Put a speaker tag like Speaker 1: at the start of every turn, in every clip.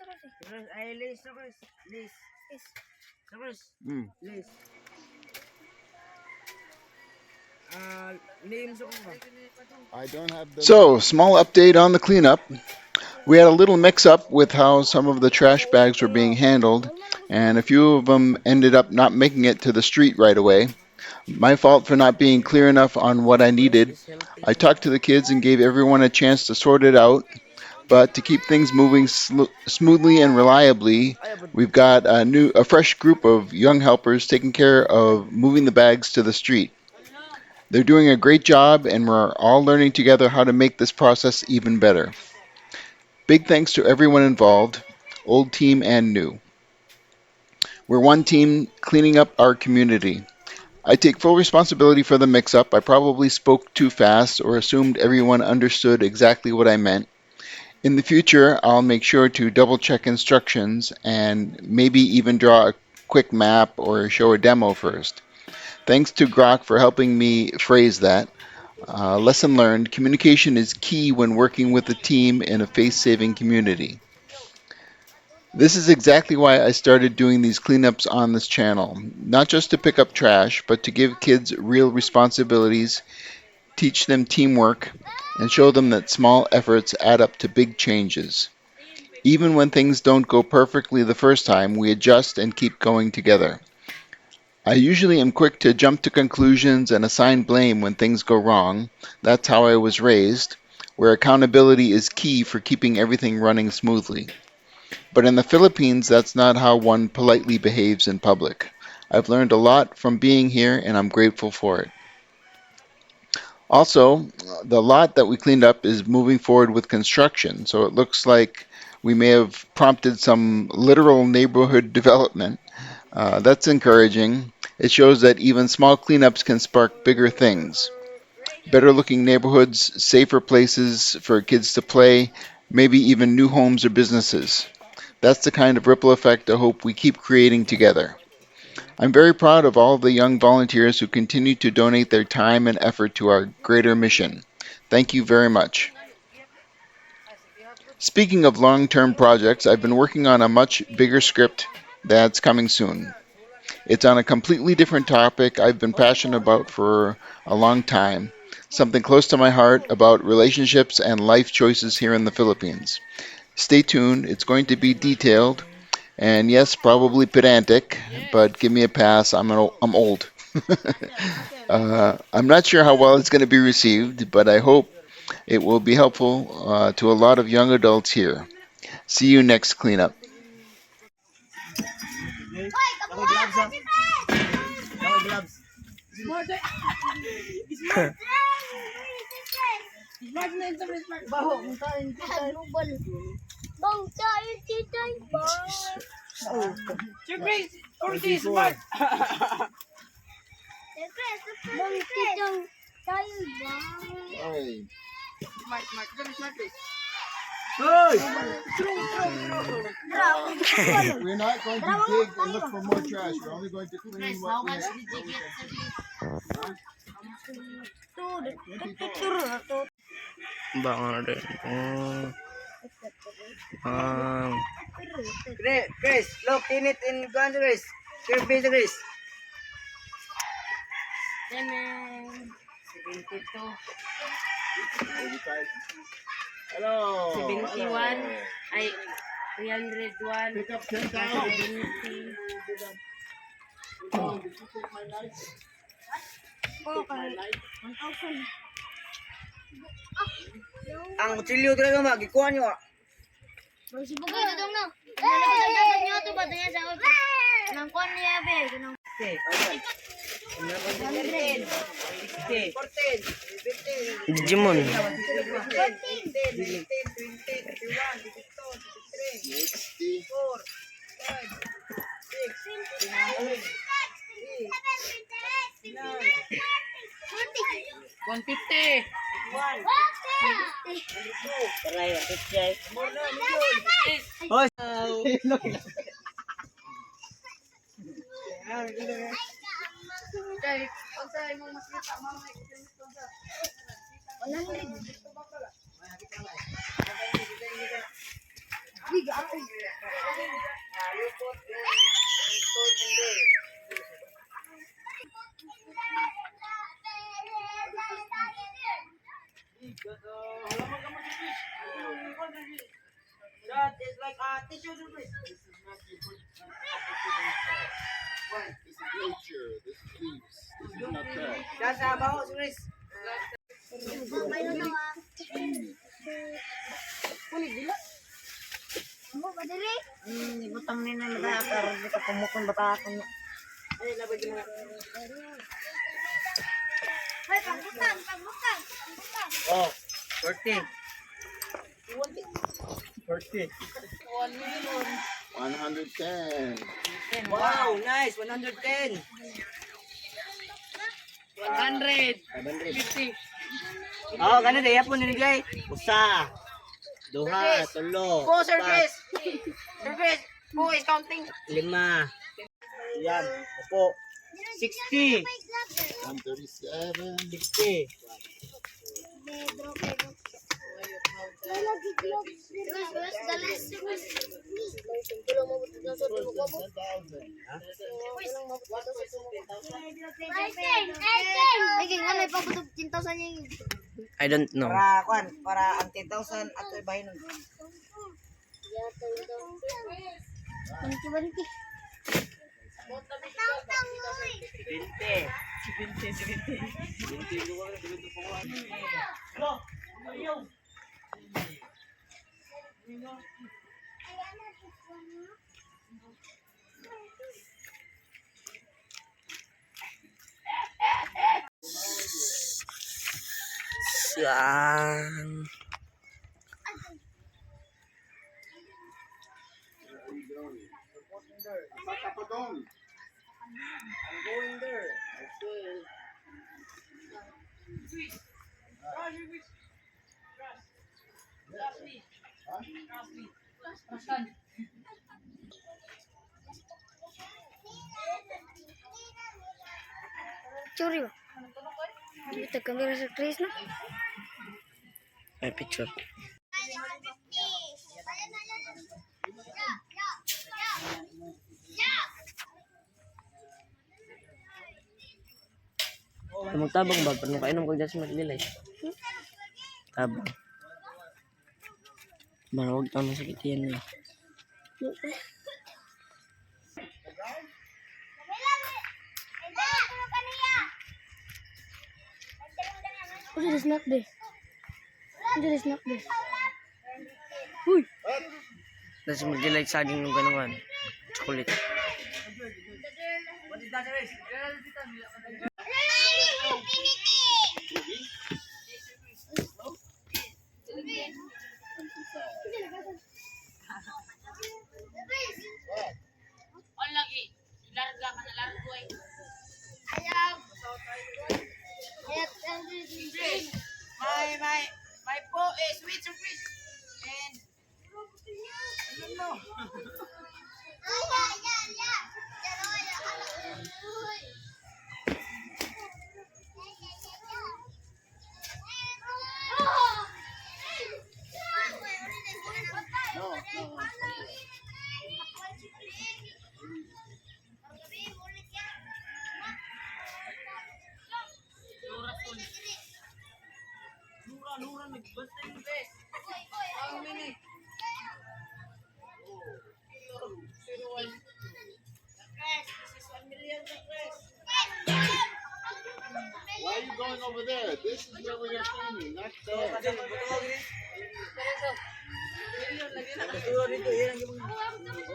Speaker 1: Chris, ay Liz na Chris. Liz. Na Chris. Liz. Names ako ba?
Speaker 2: So, small update on the cleanup. We had a little mix up with how some of the trash bags were being handled, and a few of them ended up not making it to the street right away. My fault for not being clear enough on what I
Speaker 1: Breast
Speaker 2: needed.
Speaker 1: is healthy.
Speaker 2: I talked to the kids and gave everyone a chance to sort it out, but to keep things moving smoothly and reliably, we've got a fresh group of young helpers taking care of moving the bags to the street. They're doing a great job, and we're all learning together how to make this process even better. Big thanks to everyone involved, old team and new. We're one team cleaning up our community. I take full responsibility for the mix up. I probably spoke too fast or assumed everyone understood exactly what I meant. In the future, I'll make sure to double check instructions and maybe even draw a quick map or show a demo first. Thanks to Grok for helping me phrase that. Lesson learned, communication is key when working with a team in a face-saving community. This is exactly why I started doing these cleanups on this channel. Not just to pick up trash, but to give kids real responsibilities, teach them teamwork, and show them that small efforts add up to big changes. Even when things don't go perfectly the first time, we adjust and keep going together. I usually am quick to jump to conclusions and assign blame when things go wrong. That's how I was raised, where accountability is key for keeping everything running smoothly. But in the Philippines, that's not how one politely behaves in public. I've learned a lot from being here, and I'm grateful for it. Also, the lot that we cleaned up is moving forward with construction, so it looks like we may have prompted some literal neighborhood development. That's encouraging. It shows that even small cleanups can spark bigger things. Better looking neighborhoods, safer places for kids to play, maybe even new homes or businesses. That's the kind of ripple effect I hope we keep creating together. I'm very proud of all the young volunteers who continue to donate their time and effort to our greater mission. Thank you very much. Speaking of long term projects, I've been working on a much bigger script that's coming soon. It's on a completely different topic I've been passionate about for a long time, something close to my heart about relationships and life choices here in the Philippines. Stay tuned, it's going to be detailed, and yes, probably pedantic, but give me a pass. I'm old. I'm not sure how well it's going to be received, but I hope it will be helpful to a lot of young adults here. See you next cleanup.
Speaker 1: Ako gloves ah. Ako gloves. Smart na ito, smart. Baho, kung kain ko tayo. Bang tayo dito, bang. Sir Grace, or this smart. Bang titong tayo, bang. Smart, smart. Smart, smart, Grace. Hey!
Speaker 2: We're not going to dig and look for more trash. We're only going to clean what we have.
Speaker 1: Bang ano din. Chris, look, tinit in Guan, Chris. Kirby, Chris. 72.
Speaker 2: Hello.
Speaker 1: 71. Ay, 301.
Speaker 2: Pick up 10,000.
Speaker 1: 70. Ang kutsilyo talaga magikuha nyo ah.
Speaker 3: Sibugo ito dong no. Nalabas nyo ito ba niya sa office? Nang kuan niya be.
Speaker 1: Okay, alright. 11, 16, 14, 15, Digimon. 14, 15, 20, 21, 22, 23, 24, 5, 6, 7, 8, 9, 150. 1, 2, Aray, check. Hoy.
Speaker 3: Big ako.
Speaker 4: That is like tissue surprise.
Speaker 2: This is nature. This is leaves. This is not trash.
Speaker 4: That's about surprise.
Speaker 3: Mo ba diri?
Speaker 4: Ibutang nila na karon dito kumukon bata ako. Ay labay din na.
Speaker 3: Hoy, pagbutang.
Speaker 4: Oh, 40. 40.
Speaker 2: 110.
Speaker 4: Wow, nice. 110.
Speaker 1: 150.
Speaker 4: Oh, ganun day po nilagay. Usa. Duha, tulo.
Speaker 1: Po, service. Service. Po is counting.
Speaker 4: 5. Yan. Opo. 60.
Speaker 2: 137.
Speaker 4: 60.
Speaker 1: I don't know.
Speaker 4: Para kwan, para ang 10,000 ato ibahin nun. Binte. Siyang.
Speaker 2: Papadong.
Speaker 4: I'm going there. Okay.
Speaker 3: Curi ba? Kita kamera sa Chris na.
Speaker 1: May picture. Magtabang ba? Pero kainom ko dyan sa maglilay. Tabang. Huwag ka masakit yan eh.
Speaker 3: Udah di snack deh.
Speaker 1: Tapos maglilay saging ng gano'n. Chocolate.
Speaker 4: What is that, Rex? My po is sweet surprise. And I don't know. Lura, nagbasta yung best. Ang mini.
Speaker 2: Why are you going over there? This is where we are training, not there.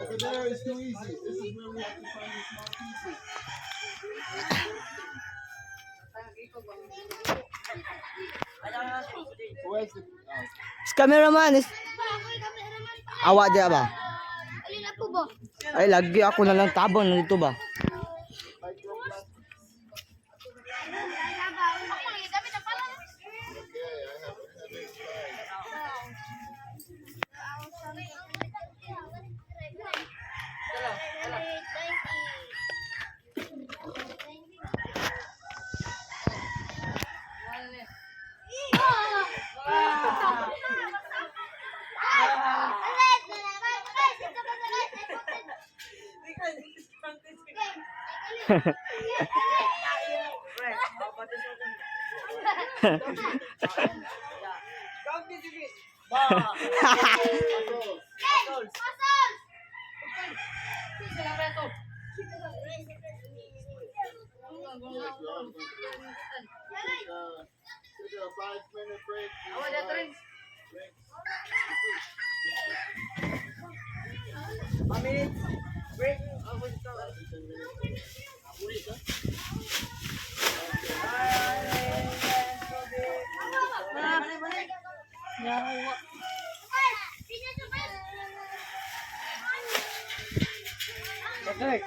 Speaker 2: Over there is too easy. This is where we have to find the small pieces. Who has the...
Speaker 4: Cameraman is awa dia ba?
Speaker 3: Alin ako ba?
Speaker 4: Ay lagi ako na lang tabon na dito ba?
Speaker 1: Patrick.